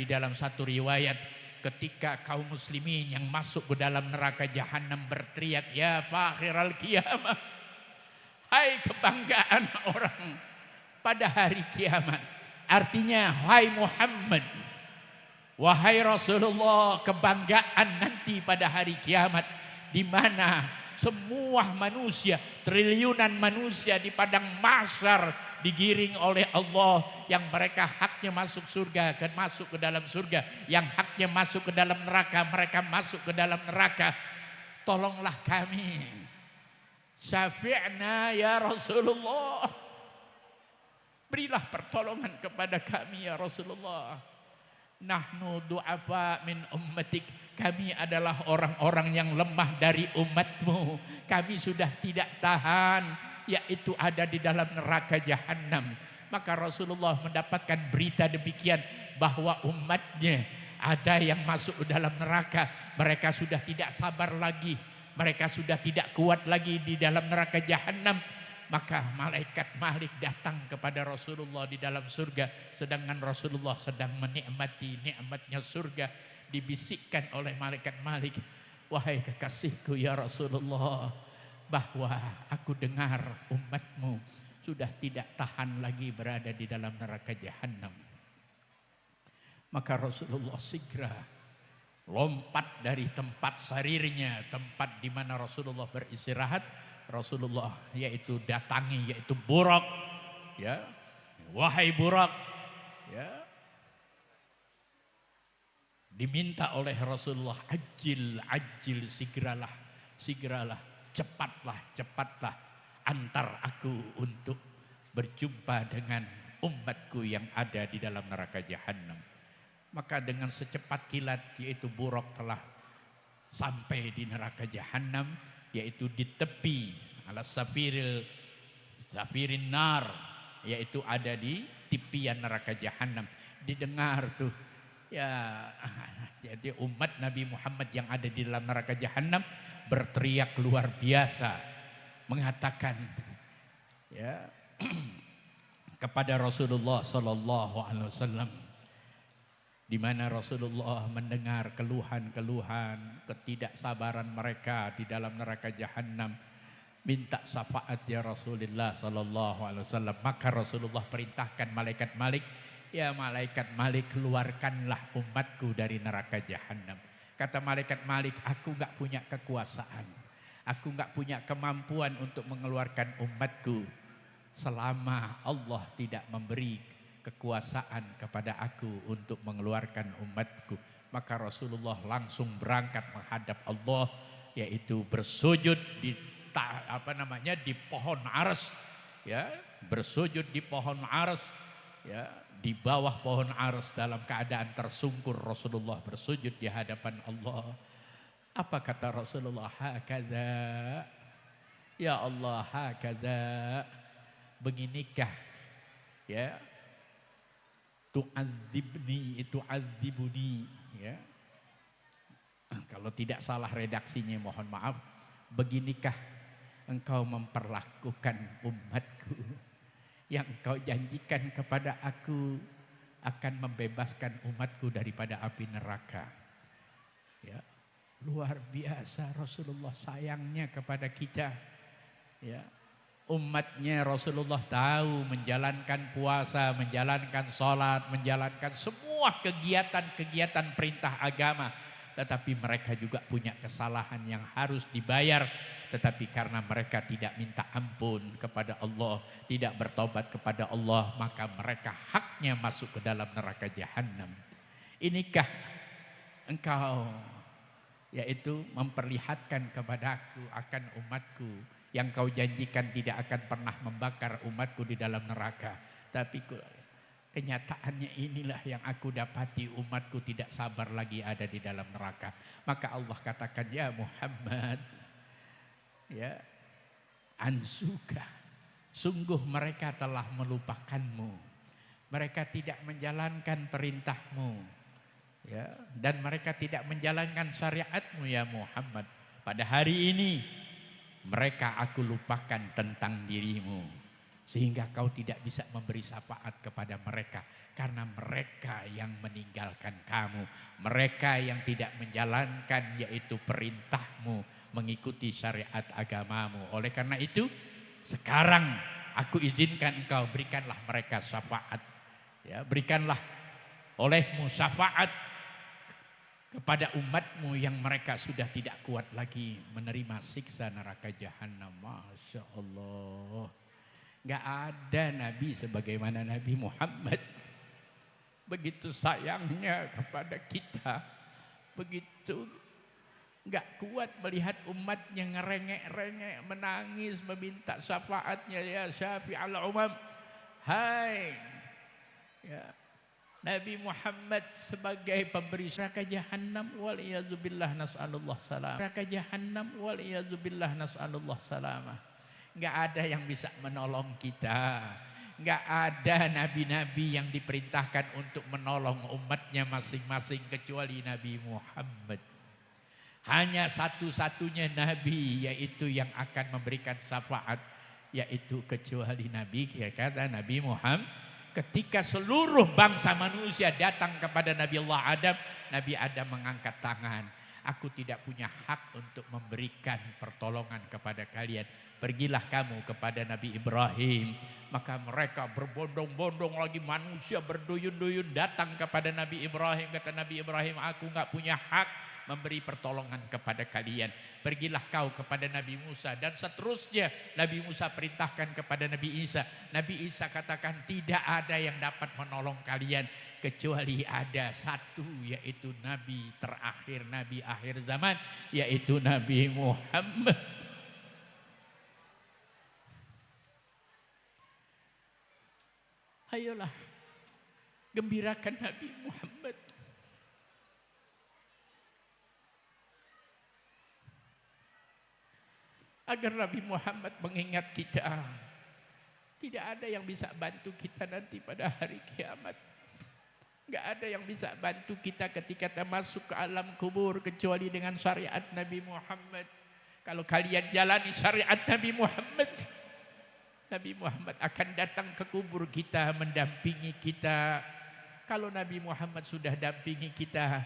di dalam satu riwayat ketika kaum muslimin yang masuk ke dalam neraka jahanam berteriak, ya fakhiral qiyamah, hai kebanggaan orang pada hari kiamat. Artinya, hai Muhammad, wahai Rasulullah, kebanggaan nanti pada hari kiamat, di mana semua manusia, triliunan manusia di padang mahsyar digiring oleh Allah, yang mereka haknya masuk surga akan masuk ke dalam surga, yang haknya masuk ke dalam neraka mereka masuk ke dalam neraka. Tolonglah kami, syafi'na ya Rasulullah, berilah pertolongan kepada kami ya Rasulullah. Nahnu du'afa min ummatik, kami adalah orang-orang yang lemah dari umatmu, kami sudah tidak tahan, yaitu ada di dalam neraka jahanam. Maka Rasulullah mendapatkan berita demikian, bahwa umatnya ada yang masuk ke dalam neraka, mereka sudah tidak sabar lagi, mereka sudah tidak kuat lagi di dalam neraka jahanam. Maka malaikat Malik datang kepada Rasulullah di dalam surga, sedangkan Rasulullah sedang menikmati nikmatnya surga. Dibisikkan oleh malaikat Malik, wahai kekasihku ya Rasulullah, bahwa aku dengar umatmu sudah tidak tahan lagi berada di dalam neraka jahanam. Maka Rasulullah segera lompat dari tempat sarirnya, tempat di mana Rasulullah beristirahat. Rasulullah yaitu datangi, yaitu Burak, ya, wahai Burak, ya, diminta oleh Rasulullah, ajil, segeralah, cepatlah antar aku untuk berjumpa dengan umatku yang ada di dalam neraka jahanam. Maka dengan secepat kilat, yaitu Burak telah sampai di neraka jahanam, yaitu di tepi ala safirin nar, yaitu ada di tepian neraka jahanam. Didengar tuh, ya, jadi umat Nabi Muhammad yang ada di dalam neraka jahanam berteriak luar biasa, mengatakan, ya, kepada Rasulullah Sallallahu Alaihi Wasallam, di mana Rasulullah mendengar keluhan-keluhan ketidaksabaran mereka di dalam neraka jahanam, minta syafaat ya Rasulullah Sallallahu Alaihi Wasallam. Maka Rasulullah perintahkan malaikat Malik, ya malaikat Malik, keluarkanlah umatku dari neraka jahanam. Kata malaikat Malik, aku nggak punya kekuasaan, aku nggak punya kemampuan untuk mengeluarkan umatku selama Allah tidak memberi kekuasaan kepada aku untuk mengeluarkan umatku. Maka Rasulullah langsung berangkat menghadap Allah, yaitu bersujud di di pohon ars, ya, bersujud di pohon ars, ya, di bawah pohon ars dalam keadaan tersungkur Rasulullah bersujud di hadapan Allah. Apa kata Rasulullah? Hakadha, ya Allah, hakadha, beginikah, ya, tu'adzibni, tu'adzibuni, ya. Kalau tidak salah redaksinya mohon maaf, beginikah engkau memperlakukan umatku, yang engkau janjikan kepada aku akan membebaskan umatku daripada api neraka. Ya, luar biasa Rasulullah sayangnya kepada kita, ya. Umatnya Rasulullah tahu menjalankan puasa, menjalankan sholat, menjalankan semua kegiatan-kegiatan perintah agama. Tetapi mereka juga punya kesalahan yang harus dibayar. Tetapi karena mereka tidak minta ampun kepada Allah, tidak bertobat kepada Allah, maka mereka haknya masuk ke dalam neraka jahanam. Inikah engkau, yaitu memperlihatkan kepadaku akan umatku yang kau janjikan tidak akan pernah membakar umatku di dalam neraka. Tapi kenyataannya inilah yang aku dapati, umatku tidak sabar lagi ada di dalam neraka. Maka Allah katakan, ya Muhammad, ya, ansuka, sungguh mereka telah melupakanmu. Mereka tidak menjalankan perintahmu, ya, dan mereka tidak menjalankan syariatmu ya Muhammad. Pada hari ini mereka aku lupakan tentang dirimu. Sehingga kau tidak bisa memberi syafaat kepada mereka. Karena mereka yang meninggalkan kamu. Mereka yang tidak menjalankan yaitu perintahmu. Mengikuti syariat agamamu. Oleh karena itu sekarang aku izinkan engkau berikanlah mereka syafaat. Ya, berikanlah olehmu syafaat kepada umatmu yang mereka sudah tidak kuat lagi menerima siksa neraka jahanam. Masya Allah. Gak ada Nabi sebagaimana Nabi Muhammad. Begitu sayangnya kepada kita. Begitu gak kuat melihat umatnya ngerengek-rengek, menangis, meminta syafaatnya. Ya syafi'al umam. Hai. Ya. Nabi Muhammad sebagai pemberi neraka jahanam, waliyadzubillah nas'alullah salam. Neraka jahanam, waliyadzubillah nas'alullah salamah. Enggak ada yang bisa menolong kita. Enggak ada nabi-nabi yang diperintahkan untuk menolong umatnya masing-masing kecuali Nabi Muhammad. Hanya satu-satunya nabi yaitu yang akan memberikan syafaat, yaitu kecuali Nabi, kata Nabi Muhammad. Ketika seluruh bangsa manusia datang kepada Nabi Allah Adam, Nabi Adam mengangkat tangan. Aku tidak punya hak untuk memberikan pertolongan kepada kalian. Pergilah kamu kepada Nabi Ibrahim. Maka mereka berbondong-bondong lagi, manusia berduyun-duyun datang kepada Nabi Ibrahim. Kata Nabi Ibrahim, aku nggak punya hak memberi pertolongan kepada kalian. Pergilah kau kepada Nabi Musa. Dan seterusnya Nabi Musa perintahkan kepada Nabi Isa. Nabi Isa katakan tidak ada yang dapat menolong kalian kecuali ada satu, yaitu Nabi terakhir, Nabi akhir zaman, yaitu Nabi Muhammad. Ayolah gembirakan Nabi Muhammad. Agar Nabi Muhammad mengingat kita. Tidak ada yang bisa bantu kita nanti pada hari kiamat. Enggak ada yang bisa bantu kita ketika kita masuk ke alam kubur kecuali dengan syariat Nabi Muhammad. Kalau kalian jalani syariat Nabi Muhammad, Nabi Muhammad akan datang ke kubur kita, mendampingi kita. Kalau Nabi Muhammad sudah dampingi kita,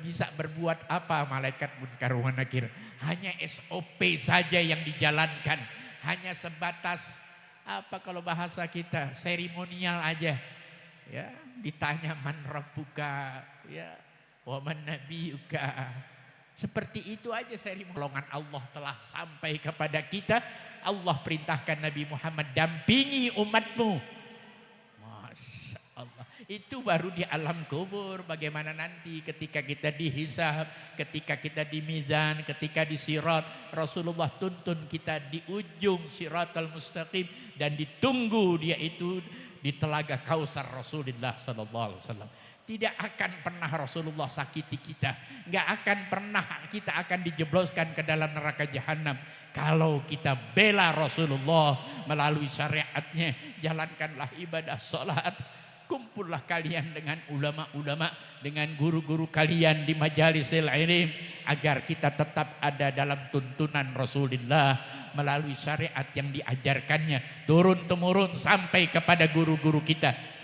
bisa berbuat apa malaikat munkar wa nakir? Hanya SOP saja yang dijalankan. Hanya sebatas apa kalau bahasa kita, seremonial aja. Ya, ditanya man rabbuka, ya, wa man nabiyuka. Seperti itu aja seremonial. Allah telah sampai kepada kita. Allah perintahkan Nabi Muhammad, dampingi umatmu. Masya Allah. Itu baru di alam kubur. Bagaimana nanti ketika kita dihisab, ketika kita di mizan, ketika di sirat. Rasulullah tuntun kita di ujung siratal mustaqim. Dan ditunggu dia itu di telaga Kausar Rasulullah SAW. Tidak akan pernah Rasulullah sakiti kita. Nggak akan pernah kita akan dijebloskan ke dalam neraka jahanam. Kalau kita bela Rasulullah melalui syariatnya. Jalankanlah ibadah sholat. Kumpullah kalian dengan ulama-ulama. Dengan guru-guru kalian di majalisil ilm. Agar kita tetap ada dalam tuntunan Rasulullah. Melalui syariat yang diajarkannya. Turun-temurun sampai kepada guru-guru kita.